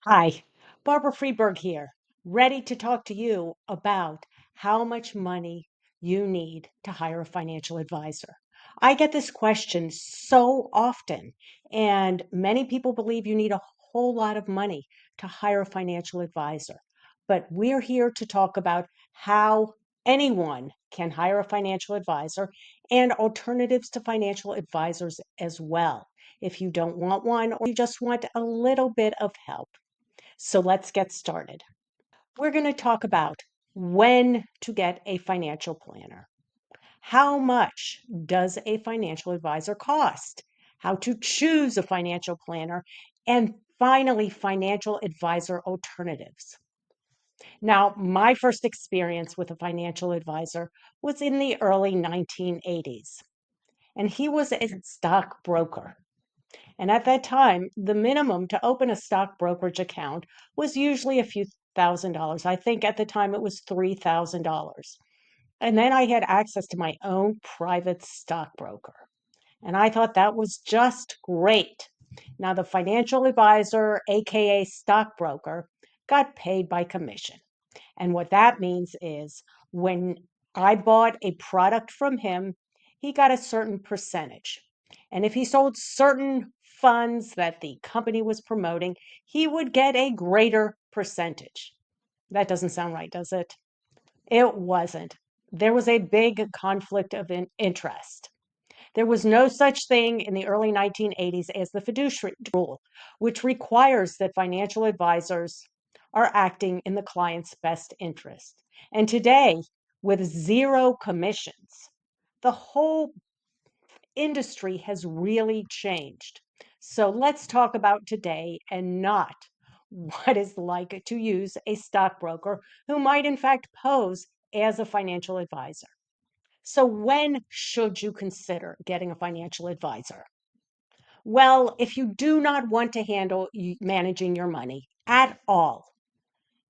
Hi, Barbara Freeberg here, ready to talk to you about how much money you need to hire a financial advisor. I get this question so often, and many people believe you need a whole lot of money to hire a financial advisor. But we're here to talk about how anyone can hire a financial advisor and alternatives to financial advisors as well, if you don't want one or you just want a little bit of help. So let's get started. We're going to talk about when to get a financial planner. How much does a financial advisor cost? How to choose a financial planner? And finally, financial advisor alternatives. Now, my first experience with a financial advisor was in the early 1980s, and he was a stockbroker. And at that time, the minimum to open a stock brokerage account was usually a few $1,000. I think at the time it was $3,000. And then I had access to my own private stockbroker. And I thought that was just great. Now, the financial advisor, AKA stockbroker, got paid by commission. And what that means is when I bought a product from him, he got a certain percentage. And if he sold certain funds that the company was promoting, he would get a greater percentage. That doesn't sound right, does it? It wasn't. There was a big conflict of interest. There was no such thing in the early 1980s as the fiduciary rule, which requires that financial advisors are acting in the client's best interest. And today, with zero commissions, the whole industry has really changed. So let's talk about today and not what it's like to use a stockbroker who might, in fact, pose as a financial advisor. So, when should you consider getting a financial advisor? Well, if you do not want to handle managing your money at all,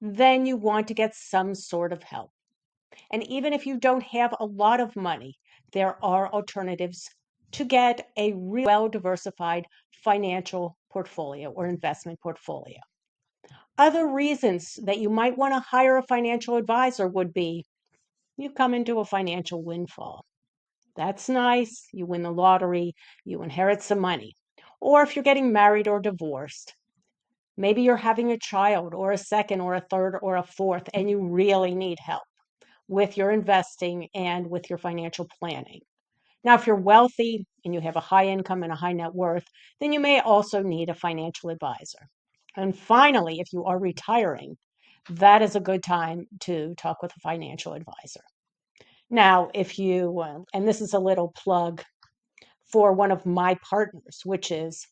then you want to get some sort of help. And even if you don't have a lot of money, there are alternatives to get a really well diversified financial portfolio or investment portfolio. Other reasons that you might want to hire a financial advisor would be you come into a financial windfall. That's nice. You win the lottery, you inherit some money. Or if you're getting married or divorced, maybe you're having a child or a second or a third or a fourth, and you really need help with your investing and with your financial planning. Now, if you're wealthy and you have a high income and a high net worth, then you may also need a financial advisor. And finally, if you are retiring, that is a good time to talk with a financial advisor. Now, if you, and this is a little plug for one of my partners, which is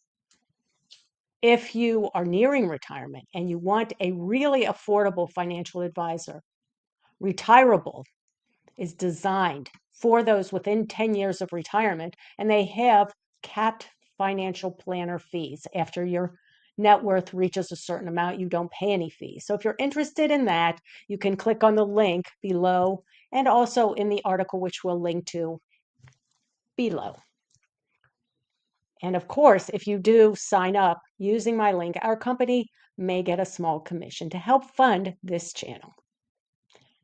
if you are nearing retirement and you want a really affordable financial advisor, Retirable is designed for those within 10 years of retirement, and they have capped financial planner fees. After your net worth reaches a certain amount, you don't pay any fees. So if you're interested in that, you can click on the link below and also in the article, which we'll link to below. And of course, if you do sign up using my link, our company may get a small commission to help fund this channel.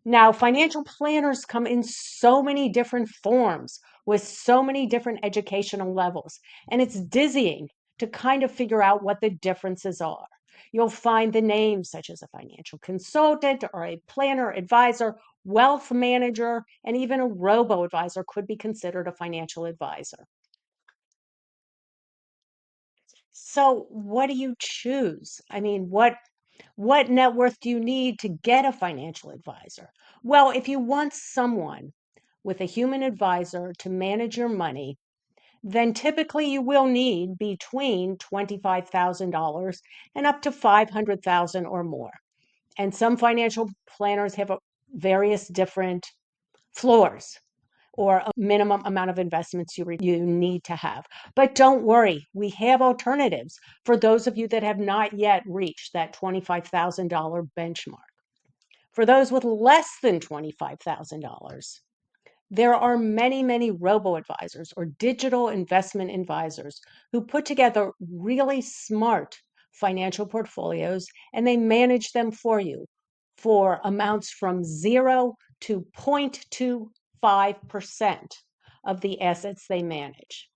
Now, financial planners come in so many different forms with so many different educational levels, and it's dizzying to kind of figure out what the differences are. You'll find the names such as a financial consultant or a planner, advisor, wealth manager, and even a robo-advisor could be considered a financial advisor. So, what do you choose? I mean, what net worth do you need to get a financial advisor? Well, if you want someone with a human advisor to manage your money, then typically you will need between $25,000 and up to $500,000 or more. And some financial planners have various different floors or a minimum amount of investments you need to have. But don't worry, we have alternatives for those of you that have not yet reached that $25,000 benchmark. For those with less than $25,000, there are many, many robo-advisors or digital investment advisors who put together really smart financial portfolios and they manage them for you for amounts from 0 to 0.25% of the assets they manage.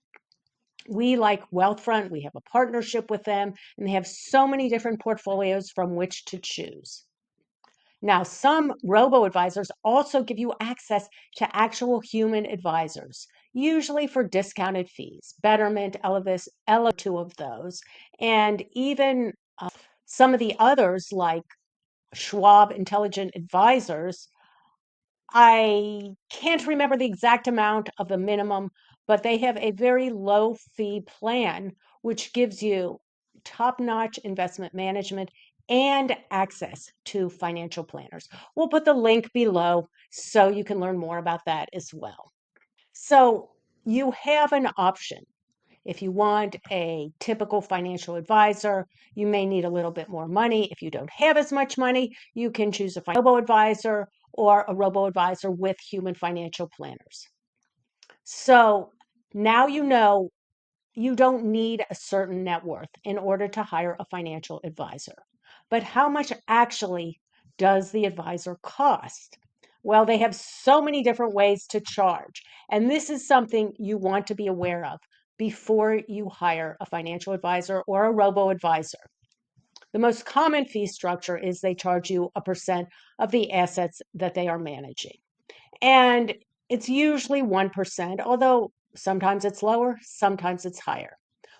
We like Wealthfront, we have a partnership with them, and they have so many different portfolios from which to choose. Now, some robo-advisors also give you access to actual human advisors, usually for discounted fees. Betterment, Elevis, two of those, and even some of the others like Schwab Intelligent Advisors. I can't remember the exact amount of the minimum, but they have a very low fee plan, which gives you top-notch investment management and access to financial planners. We'll put the link below so you can learn more about that as well. So you have an option. If you want a typical financial advisor, you may need a little bit more money. If you don't have as much money, you can choose a robo-advisor or a robo-advisor with human financial planners. So now you know you don't need a certain net worth in order to hire a financial advisor. But how much actually does the advisor cost? Well, they have so many different ways to charge. And this is something you want to be aware of before you hire a financial advisor or a robo-advisor. The most common fee structure is they charge you a percent of the assets that they are managing. And it's usually 1%, although sometimes it's lower, sometimes it's higher.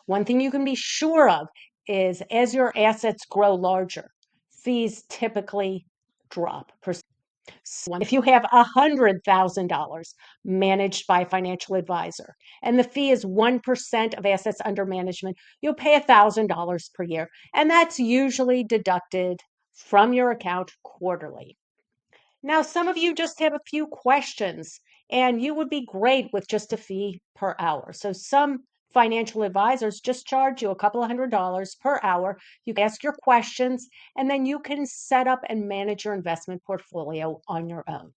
One thing you can be sure of is as your assets grow larger, fees typically drop. If you have $100,000 managed by a financial advisor and the fee is 1% of assets under management, you'll pay $1,000 per year. And that's usually deducted from your account quarterly. Now, some of you just have a few questions and you would be great with just a fee per hour. So some financial advisors just charge you a couple of $100 per hour. You can ask your questions and then you can set up and manage your investment portfolio on your own.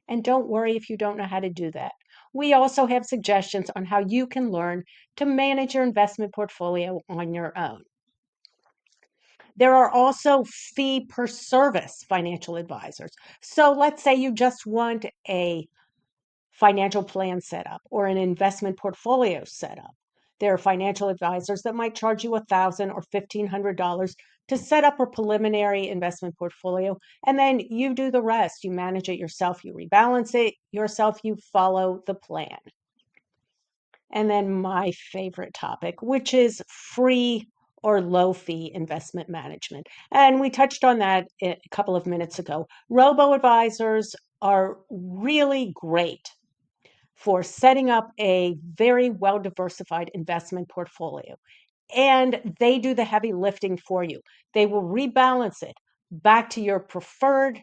And don't worry if you don't know how to do that. We also have suggestions on how you can learn to manage your investment portfolio on your own. There are also fee per service financial advisors. So let's say you just want a financial plan set up or an investment portfolio set up. There are financial advisors that might charge you $1,000 or $1,500 to set up a preliminary investment portfolio, and then you do the rest. You manage it yourself, you rebalance it yourself, you follow the plan. And then my favorite topic, which is free or low fee investment management. And we touched on that a couple of minutes ago. Robo-advisors are really great for setting up a very well-diversified investment portfolio. And they do the heavy lifting for you. They will rebalance it back to your preferred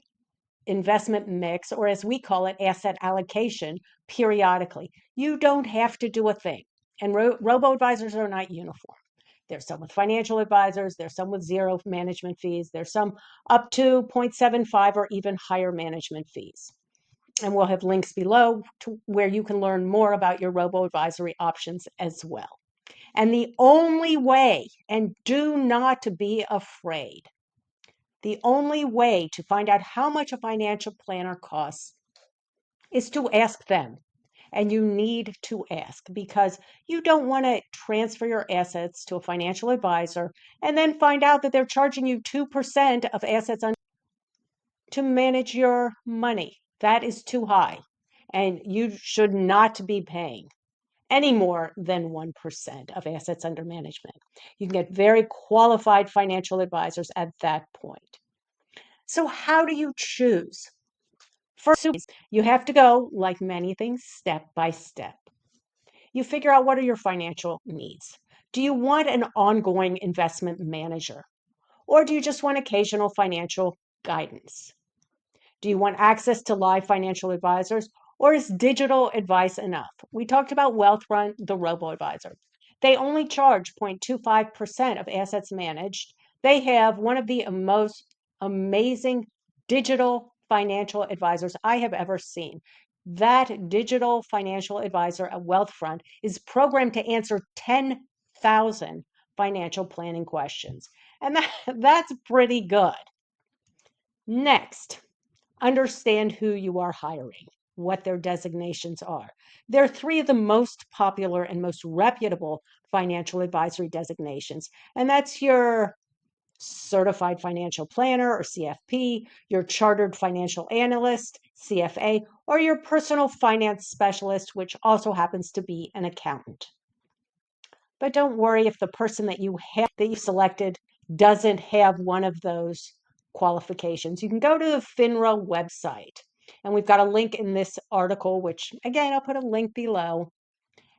investment mix, or as we call it, asset allocation, periodically. You don't have to do a thing. And robo-advisors are not uniform. There's some with financial advisors, there's some with zero management fees, there's some up to 0.75 or even higher management fees. And we'll have links below to where you can learn more about your robo-advisory options as well. And the only way, and do not be afraid, the only way to find out how much a financial planner costs is to ask them. And you need to ask because you don't want to transfer your assets to a financial advisor and then find out that they're charging you 2% of assets to manage your money. That is too high. And you should not be paying any more than 1% of assets under management. You can get very qualified financial advisors at that point. So how do you choose? First, you have to go, like many things, step by step. You figure out what are your financial needs. Do you want an ongoing investment manager? Or do you just want occasional financial guidance? Do you want access to live financial advisors? Or is digital advice enough? We talked about Wealthfront, the robo-advisor. They only charge 0.25% of assets managed. They have one of the most amazing digital financial advisors I have ever seen. That digital financial advisor at Wealthfront is programmed to answer 10,000 financial planning questions. And that's pretty good. Next, understand who you are hiring, what their designations are. There are three of the most popular and most reputable financial advisory designations, and that's your Certified Financial Planner or CFP, your Chartered Financial Analyst, CFA, or your Personal Finance Specialist, which also happens to be an accountant. But don't worry if the person that you selected doesn't have one of those qualifications. You can go to the FINRA website, and we've got a link in this article, which again, I'll put a link below,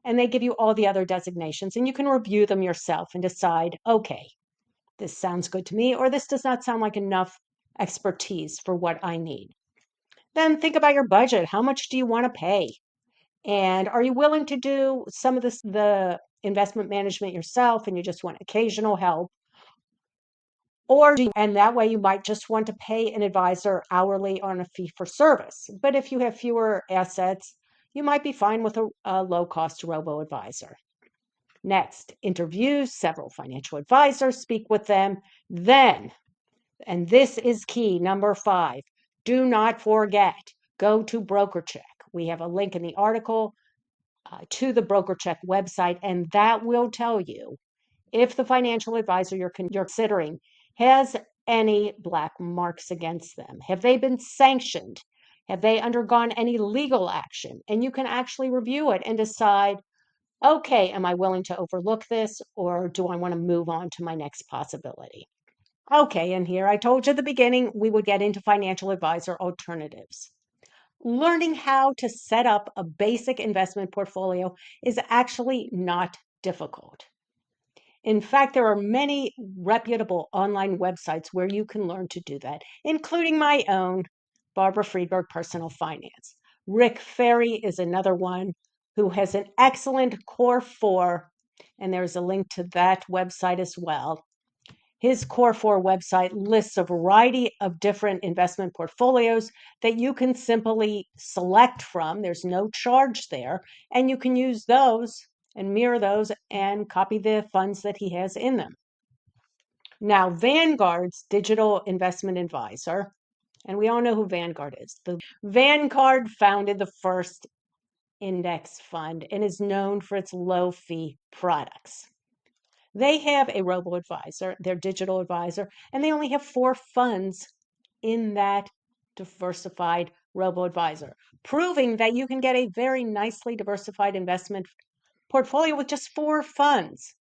and they give you all the other designations, and you can review them yourself and decide, okay, this sounds good to me, or this does not sound like enough expertise for what I need. Then think about your budget. How much do you want to pay? And are you willing to do some of the investment management yourself and you just want occasional help? And that way you might just want to pay an advisor hourly on a fee for service. But if you have fewer assets, you might be fine with a low cost robo-advisor. Next, interview several financial advisors, speak with them. Then, and this is key, number 5, do not forget, go to BrokerCheck. We have a link in the article to the BrokerCheck website, and that will tell you if the financial advisor you're considering has any black marks against them. Have they been sanctioned? Have they undergone any legal action? And you can actually review it and decide, okay, am I willing to overlook this, or do I want to move on to my next possibility? Okay, and here I told you at the beginning we would get into financial advisor alternatives. Learning how to set up a basic investment portfolio is actually not difficult. In fact, there are many reputable online websites where you can learn to do that, including my own, Barbara Friedberg Personal Finance. Rick Ferry is another one who has an excellent Core 4, and there's a link to that website as well. His Core 4 website lists a variety of different investment portfolios that you can simply select from. There's no charge there, and you can use those and mirror those and copy the funds that he has in them. Now, Vanguard's digital investment advisor, and we all know who Vanguard is. Vanguard founded the first index fund and is known for its low fee products. They have a robo-advisor, their digital advisor, and they only have 4 funds in that diversified robo-advisor, proving that you can get a very nicely diversified investment portfolio with just 4 funds.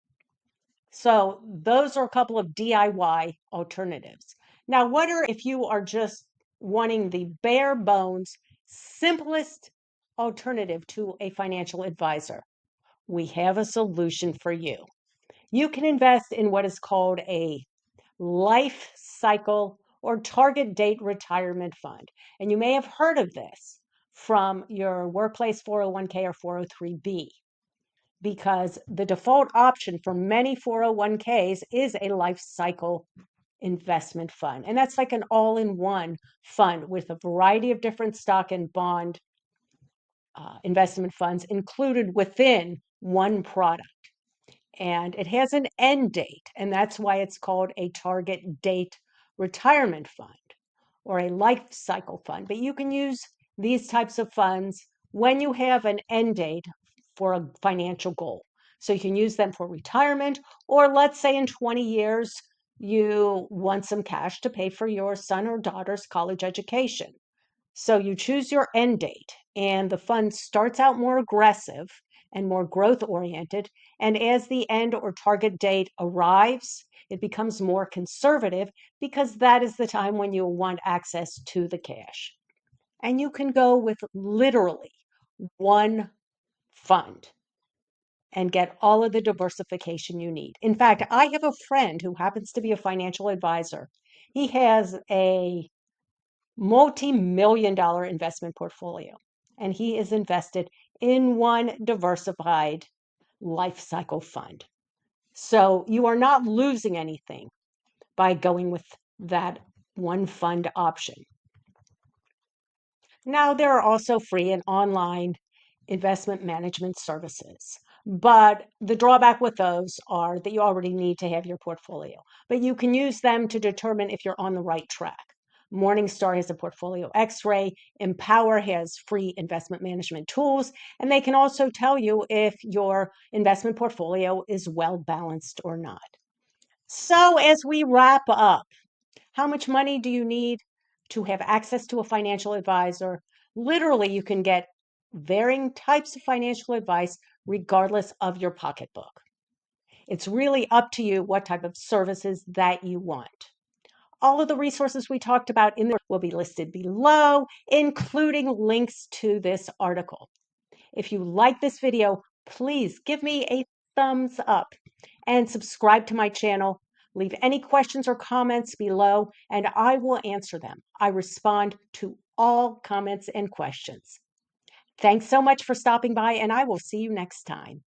So those are a couple of DIY alternatives. Now, if you are just wanting the bare bones, simplest alternative to a financial advisor? We have a solution for you. You can invest in what is called a life cycle or target date retirement fund. And you may have heard of this from your workplace 401k or 403b, because the default option for many 401ks is a life cycle investment fund. And that's like an all-in-one fund with a variety of different stock and bond investment funds included within one product. And it has an end date, and that's why it's called a target date retirement fund or a life cycle fund. But you can use these types of funds when you have an end date for a financial goal. So you can use them for retirement, or let's say in 20 years, you want some cash to pay for your son or daughter's college education. So you choose your end date, and the fund starts out more aggressive and more growth oriented. And as the end or target date arrives, it becomes more conservative because that is the time when you want access to the cash. And you can go with literally one fund and get all of the diversification you need. In fact, I have a friend who happens to be a financial advisor. He has a multi-million-dollar investment portfolio, and he is invested in one diversified life cycle fund. So you are not losing anything by going with that one fund option. Now, there are also free and online investment management services. But the drawback with those are that you already need to have your portfolio, but you can use them to determine if you're on the right track. Morningstar has a portfolio x-ray, Empower has free investment management tools, and they can also tell you if your investment portfolio is well balanced or not. So as we wrap up, how much money do you need to have access to a financial advisor? Literally, you can get varying types of financial advice regardless of your pocketbook. It's really up to you what type of services that you want. All of the resources we talked about in there will be listed below, including links to this article. If you like this video, please give me a thumbs up and subscribe to my channel. Leave any questions or comments below, and I will answer them. I respond to all comments and questions. Thanks so much for stopping by, and I will see you next time.